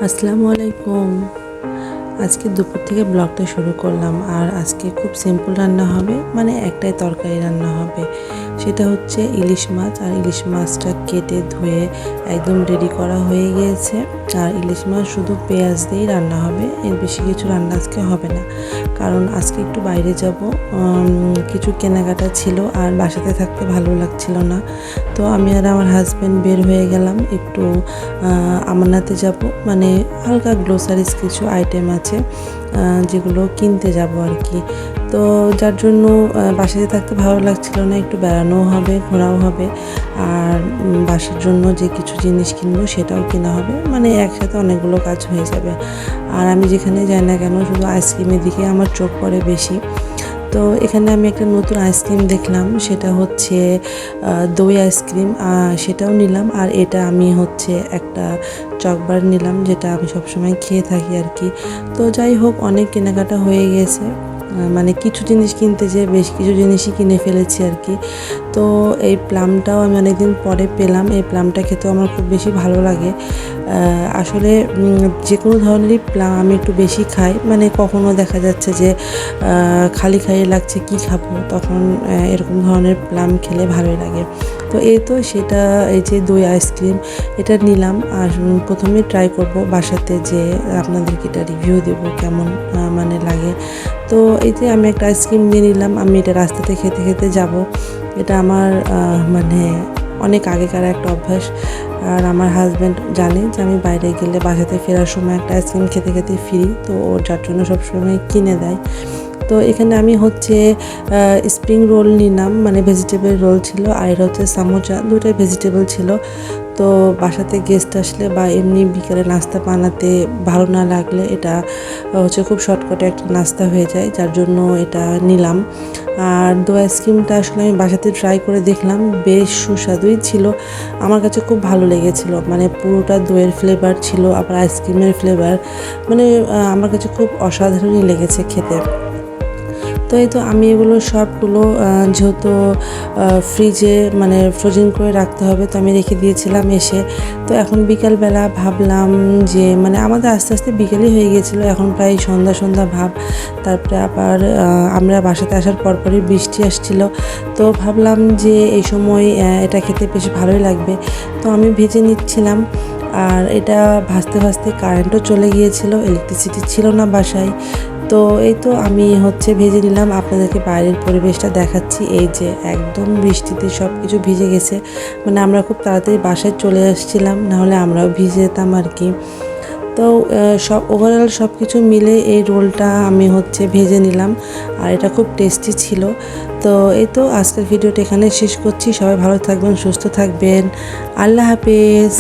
আসসালামু আলাইকুম। আজকে দুপুর থেকে ব্লগটা শুরু করলাম। আর আজকে খুব সিম্পল রান্না হবে, মানে একটাই তরকারি রান্না হবে। সেটা হচ্ছে ইলিশ মাছ। আর ইলিশ মাছটা কেটে ধুয়ে একদম রেডি করা হয়ে গিয়েছে। আর ইলিশ মাছ শুধু পেঁয়াজ দিয়েই রান্না হবে, এর বেশি কিছু রান্না আজকে হবে না। কারণ আজকে একটু বাইরে যাব, কিছু কেনাকাটা ছিল আর বাসাতে থাকতে ভালো লাগছিল না। তো আমি আর আমার হাজব্যান্ড বের হয়ে গেলাম একটু আমানাতে যাব, মানে হালকা গ্লোসারিজ কিছু আইটেম আছে যেগুলো কিনতে যাব আর কি। তো যার জন্য বাসাতে থাকতে ভালো লাগছিল না, একটু বেড়ানোও হবে, ঘোরাও হবে। আর বাসার জন্য যে কিছু জিনিস কিনবো সেটাও কেনা হবে, মানে একসাথে অনেকগুলো কাজ হয়ে যাবে। আর আমি যেখানে যাই না কেন শুধু আইসক্রিমের দিকে আমার চোখ পড়ে বেশি। তো এখানে আমি একটা নতুন আইসক্রিম দেখলাম, সেটা হচ্ছে দই আইসক্রিম, সেটাও নিলাম। আর এটা আমি হচ্ছে একটা চকবার নিলাম, যেটা আমি সবসময় খেয়ে থাকি আর কি। তো যাই হোক, অনেক কেনাকাটা হয়ে গেছে, মানে কিছু জিনিস কিনতে যেয়ে বেশ কিছু জিনিসই কিনে ফেলেছি আর কি। তো এই প্লামটাও আমি অনেকদিন পরে পেলাম। এই প্লামটা খেতেও আমার খুব বেশি ভালো লাগে। আসলে যে কোনো ধরনেরই প্লাম আমি একটু বেশি খাই, মানে কখনো দেখা যাচ্ছে যে খালি খালি লাগছে কি খাবো, তখন এরকম ধরনের প্লাম খেলে ভালোই লাগে। তো এই তো সেটা, এই যে দই আইসক্রিম এটা নিলাম। আর প্রথমে ট্রাই করব বাসাতে, যে আপনাদেরকে এটা রিভিউ দেবো কেমন মানে লাগে। তো এই যে আমি একটা আইসক্রিম নিয়ে নিলাম, আমি এটা রাস্তাতে খেতে খেতে যাব। এটা আমার মানে অনেক আগেকার একটা অভ্যাস। আর আমার হাজব্যান্ড জানে যে আমি বাইরে গেলে বাসাতে ফেরার সময় একটা আইসক্রিম খেতে খেতে ফিরি, তো ওর যার জন্য সবসময় কিনে দেয়। তো এখানে আমি হচ্ছে স্প্রিং রোল নিলাম, মানে ভেজিটেবল রোল ছিল। আর এটা হচ্ছে সামোচা, দুটোই ভেজিটেবল ছিল। তো বাসাতে গেস্ট আসলে বা এমনি বিকেলে নাস্তা বানাতে ভালো না লাগলে এটা হচ্ছে খুব শর্টকাটে একটা নাস্তা হয়ে যায়, যার জন্য এটা নিলাম। আর দই আইসক্রিমটা আসলে আমি বাসাতে ট্রাই করে দেখলাম, বেশ সুস্বাদুই ছিল। আমার কাছে খুব ভালো লেগেছিল, মানে পুরোটা দইয়ের ফ্লেভার ছিল, আবার আইসক্রিমের ফ্লেভার, মানে আমার কাছে খুব অসাধারণই লেগেছে খেতে। তো এই তো আমি এগুলো সবগুলো যেহেতু ফ্রিজে মানে ফ্রোজেন করে রাখতে হবে, তো আমি রেখে দিয়েছিলাম এসে। তো এখন বিকালবেলা ভাবলাম যে, মানে আমাদের আস্তে আস্তে বিকেলই হয়ে গিয়েছিলো, এখন প্রায় সন্ধ্যা সন্ধ্যা ভাব। তারপরে আবার আমরা বাসাতে আসার পরপরই বৃষ্টি আসছিল। তো ভাবলাম যে এই সময় এটা খেতে বেশ ভালোই লাগবে। তো আমি ভেজে নিচ্ছিলাম। আর এটা ভাজতে ভাজতে কারেন্টও চলে গিয়েছিল, ইলেকট্রিসিটি ছিল না বাসায়। তো এই তো আমি হচ্ছে ভেজে নিলাম, আপনাদেরকে বাইরের পরিবেশটা দেখাচ্ছি। এই যে একদম বৃষ্টিতে সব কিছু ভিজে গেছে, মানে আমরা খুব তাড়াতাড়ি বাসায় চলে আসছিলাম, নাহলে আমরাও ভিজে যেতাম আর কি। তো সব ওভারঅল সব কিছু মিলে এই রোলটা আমি হচ্ছে ভেজে নিলাম। আর এটা খুব টেস্টি ছিল। তো এই তো আজকের ভিডিওটা এখানে শেষ করছি। সবাই ভালো থাকবেন, সুস্থ থাকবেন। আল্লাহ হাফেজ।